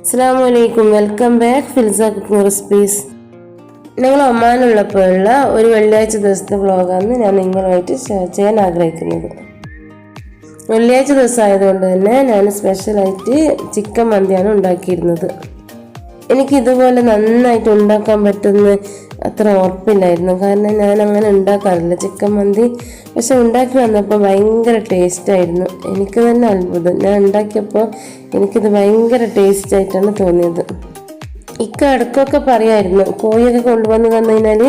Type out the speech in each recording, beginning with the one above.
അസ്സലാമലൈക്കും, welcome back ഫിൽസ cooking recipes. ഞങ്ങൾ ഒമാനുള്ളപ്പോഴുള്ള ഒരു വെള്ളിയാഴ്ച ദിവസത്തെ വ്ളോഗാണ് ഞാൻ നിങ്ങളുമായിട്ട് ഷെയർ ചെയ്യാൻ ആഗ്രഹിക്കുന്നത്. വെള്ളിയാഴ്ച ദിവസം ആയതുകൊണ്ട് തന്നെ ഞാൻ സ്പെഷ്യലായിട്ട് ചിക്കൻ മന്തിയാണ് ഉണ്ടാക്കിയിരുന്നത്. എനിക്കിതുപോലെ നന്നായിട്ട് ഉണ്ടാക്കാൻ പറ്റുന്ന അത്ര ഉറപ്പില്ലായിരുന്നു, കാരണം ഞാൻ അങ്ങനെ ഉണ്ടാക്കാറില്ല ചിക്കൻ മന്തി. പക്ഷെ ഉണ്ടാക്കി വന്നപ്പോൾ ഭയങ്കര ടേസ്റ്റായിരുന്നു. എനിക്ക് തന്നെ അത്ഭുതം, ഞാൻ ഉണ്ടാക്കിയപ്പോൾ എനിക്കിത് ഭയങ്കര ടേസ്റ്റായിട്ടാണ് തോന്നിയത്. ഇടയ്ക്കൊക്കെ പറയായിരുന്നു, കോഴിയൊക്കെ കൊണ്ടുവന്ന് തന്നു കഴിഞ്ഞാൽ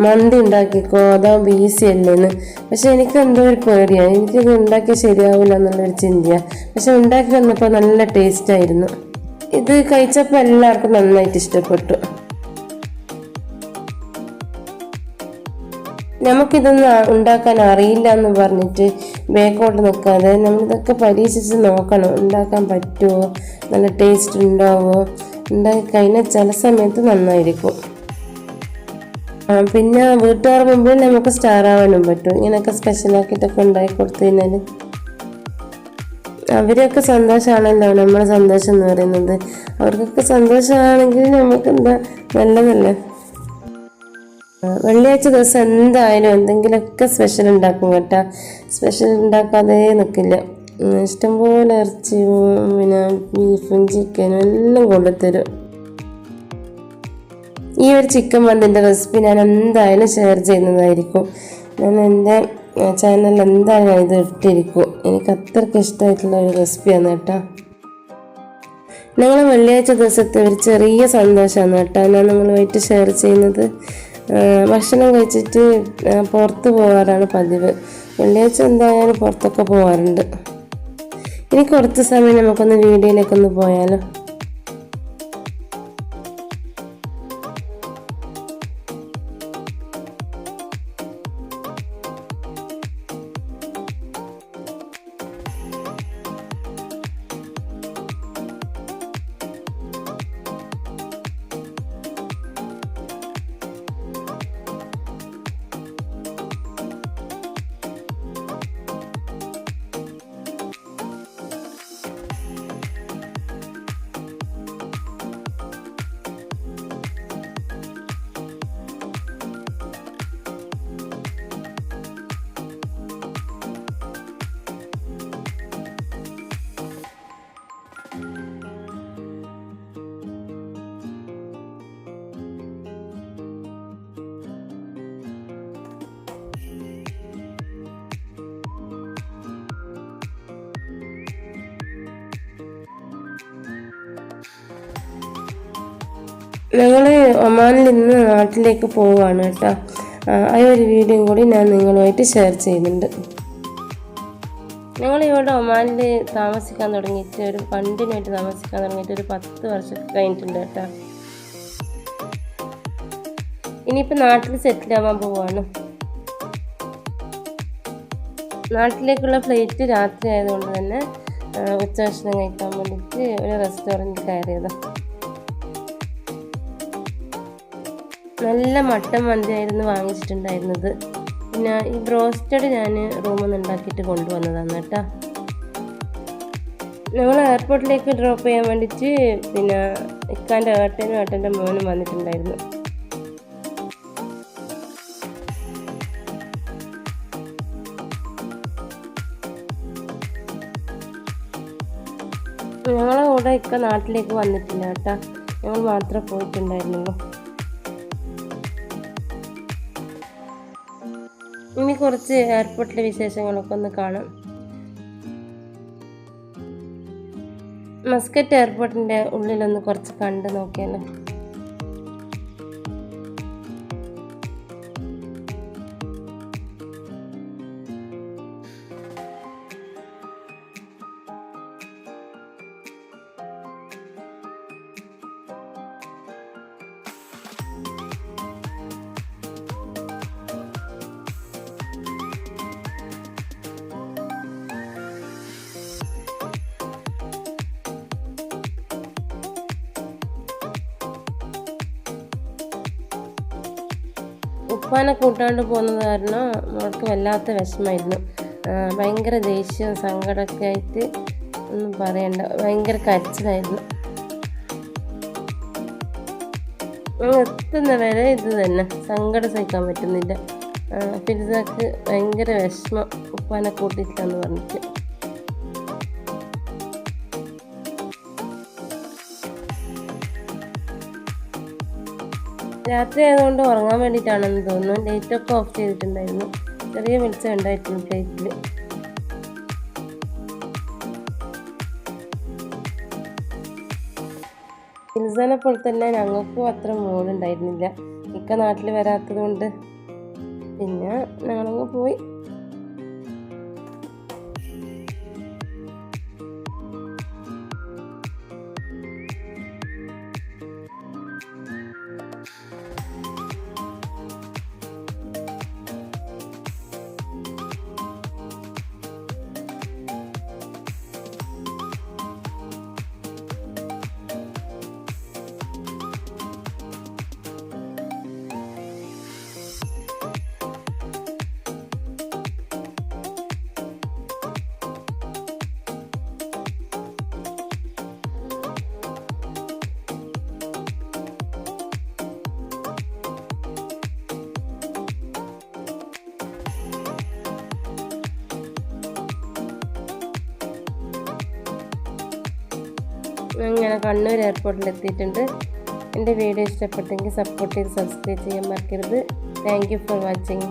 മന്തി ഉണ്ടാക്കിക്കോ, അതാവുമ്പോൾ ഈസി അല്ലേന്ന്. പക്ഷെ എനിക്ക് എന്തോ ഒരു പേടിയാണ്, എനിക്കിത് ഉണ്ടാക്കിയാൽ ശരിയാവില്ല എന്നുള്ളൊരു ചിന്തയാണ്. പക്ഷെ ഉണ്ടാക്കി വന്നപ്പോൾ നല്ല ടേസ്റ്റായിരുന്നു. ഇത് കഴിച്ചപ്പോൾ എല്ലാവർക്കും നന്നായിട്ട് ഇഷ്ടപ്പെട്ടു. നമുക്കിതൊന്നും ഉണ്ടാക്കാൻ അറിയില്ല എന്ന് പറഞ്ഞിട്ട് ബേക്കോട്ട് നിൽക്കാതെ നമ്മളിതൊക്കെ പരീക്ഷിച്ച് നോക്കണം. ഉണ്ടാക്കാൻ പറ്റുമോ, നല്ല ടേസ്റ്റ് ഉണ്ടാവുമോ, ഉണ്ടാക്കി കഴിഞ്ഞാൽ ചില സമയത്ത് നന്നായിരിക്കും. പിന്നെ വീട്ടുകാർ മുമ്പിൽ നമുക്ക് സ്റ്റാർ ആവാനും പറ്റും. ഇങ്ങനെയൊക്കെ സ്പെഷ്യലാക്കിയിട്ടൊക്കെ ഉണ്ടാക്കി കൊടുത്തു കഴിഞ്ഞാൽ അവരൊക്കെ സന്തോഷമാണല്ലോ നമ്മളെ സന്തോഷം എന്ന് പറയുന്നത്. അവർക്കൊക്കെ സന്തോഷമാണെങ്കിൽ നമുക്ക് എന്താ നല്ലതല്ലേ. വെള്ളിയാഴ്ച ദിവസം എന്തായാലും എന്തെങ്കിലുമൊക്കെ സ്പെഷ്യൽ ഉണ്ടാക്കും കേട്ടോ. സ്പെഷ്യൽ ഉണ്ടാക്കാതെ നിൽക്കില്ല. ഇഷ്ടംപോലെ ഇറച്ചിയും പിന്നെ ബീഫും ചിക്കനും എല്ലാം കൊണ്ടുത്തരും. ഈ ഒരു ചിക്കൻ മന്തിൻ്റെ റെസിപ്പി ഞാൻ എന്തായാലും ഷെയർ ചെയ്യുന്നതായിരിക്കും. ഞാൻ എൻ്റെ ചാനലിൽ എന്തായാലും ഇത് ഇട്ടിരിക്കും. എനിക്ക് അത്രയ്ക്ക് ഇഷ്ടമായിട്ടുള്ള ഒരു റെസിപ്പിയാണ് കേട്ടോ. ഞങ്ങൾ വെള്ളിയാഴ്ച ദിവസത്തെ ഒരു ചെറിയ സന്തോഷമാണ് കേട്ടോ ഞാൻ നിങ്ങളുമായിട്ട് ഷെയർ ചെയ്യുന്നത്. ഭക്ഷണം കഴിച്ചിട്ട് പുറത്ത് പോകാറാണ് പതിവ്. വെള്ളിയാഴ്ച എന്തായാലും പുറത്തൊക്കെ പോകാറുണ്ട്. ഇനി കുറച്ച് സമയം നമുക്കൊന്ന് വീഡിയോയിലേക്കൊന്ന് പോയാലോ. ഞങ്ങൾ ഒമാനിൽ നിന്ന് നാട്ടിലേക്ക് പോവുകയാണ് കേട്ടോ. ആ ഒരു വീഡിയോയും കൂടി ഞാൻ നിങ്ങളുമായിട്ട് ഷെയർ ചെയ്യുന്നുണ്ട്. ഞങ്ങളിവിടെ ഒമാനിൽ താമസിക്കാൻ തുടങ്ങിയിട്ട് ഒരു കണ്ടിന്യൂയിട്ട് താമസിക്കാൻ തുടങ്ങിയിട്ട് ഒരു 10 വർഷമൊക്കെ കഴിഞ്ഞിട്ടുണ്ട് കേട്ടോ. ഇനിയിപ്പോൾ നാട്ടിൽ സെറ്റിലാവാൻ പോവുകയാണ്. നാട്ടിലേക്കുള്ള ഫ്ലൈറ്റ് രാത്രി ആയതുകൊണ്ട് തന്നെ ഉച്ചഭക്ഷണം കഴിക്കാൻ വേണ്ടിയിട്ട് ഒരു റെസ്റ്റോറൻറ്റിൽ കയറിയതാണ്. നല്ല മട്ടൻ മന്തിയായിരുന്നു വാങ്ങിച്ചിട്ടുണ്ടായിരുന്നത്. പിന്നെ ഈ ബ്രോസ്റ്റഡ് ഞാൻ റൂമിൽ നിന്ന് ഉണ്ടാക്കിയിട്ട് കൊണ്ടുവന്നതാണ് കേട്ടോ. ഞങ്ങൾ എയർപോർട്ടിലേക്ക് ഡ്രോപ്പ് ചെയ്യാൻ വേണ്ടിയിട്ട് പിന്നെ ഇക്കാൻ്റെ ഏട്ടനും ഏട്ടൻ്റെ മോനും വന്നിട്ടുണ്ടായിരുന്നു. ഞങ്ങളെ കൂടെ ഇക്ക നാട്ടിലേക്ക് വന്നിട്ടില്ല കേട്ടോ, ഞങ്ങൾ മാത്രമേ പോയിട്ടുണ്ടായിരുന്നുള്ളൂ. ഇനി കുറച്ച് എയർപോർട്ടിലെ വിശേഷങ്ങളൊക്കെ ഒന്ന് കാണാം. മസ്കറ്റ് എയർപോർട്ടിൻ്റെ ഉള്ളിലൊന്ന് കുറച്ച് കണ്ട് നോക്കിയാലോ. ഉപ്പാനെ കൂട്ടാണ്ട് പോകുന്നത് കാരണം അവൾക്ക് വല്ലാത്ത വിഷമമായിരുന്നു. ഭയങ്കര ദേഷ്യവും സങ്കടമൊക്കെ ആയിട്ട് ഒന്നും പറയണ്ട, ഭയങ്കര കരച്ചിലായിരുന്നു. എത്തുന്ന വരെ ഇത് തന്നെ, സങ്കടം സഹിക്കാൻ പറ്റുന്നില്ല. ഫിൽസാക്ക് ഭയങ്കര വിഷമം, ഉപ്പാനെ കൂട്ടിയിട്ടില്ലെന്ന് പറഞ്ഞിട്ട്. രാത്രി ആയതുകൊണ്ട് ഉറങ്ങാൻ വേണ്ടിയിട്ടാണെന്ന് തോന്നുന്നു. ലൈറ്റൊക്കെ ഓഫ് ചെയ്തിട്ടുണ്ടായിരുന്നു. ചെറിയ വെളിച്ചം ഉണ്ടായിരുന്നു പ്ലേറ്റിൽ. ഫിൽസാനെ പോലെ തന്നെ ഞങ്ങൾക്കും അത്ര മോളുണ്ടായിരുന്നില്ല. ഇക്ക നാട്ടിൽ വരാത്തത് കൊണ്ട് പിന്നെ ഞങ്ങളങ്ങ് പോയി. അങ്ങനെ കണ്ണൂർ എയർപോർട്ടിൽ എത്തിയിട്ടുണ്ട്. എൻ്റെ വീഡിയോ ഇഷ്ടപ്പെട്ടെങ്കിൽ സപ്പോർട്ട് ചെയ്ത് സബ്സ്ക്രൈബ് ചെയ്യാൻ മറക്കരുത്. Thank you for watching.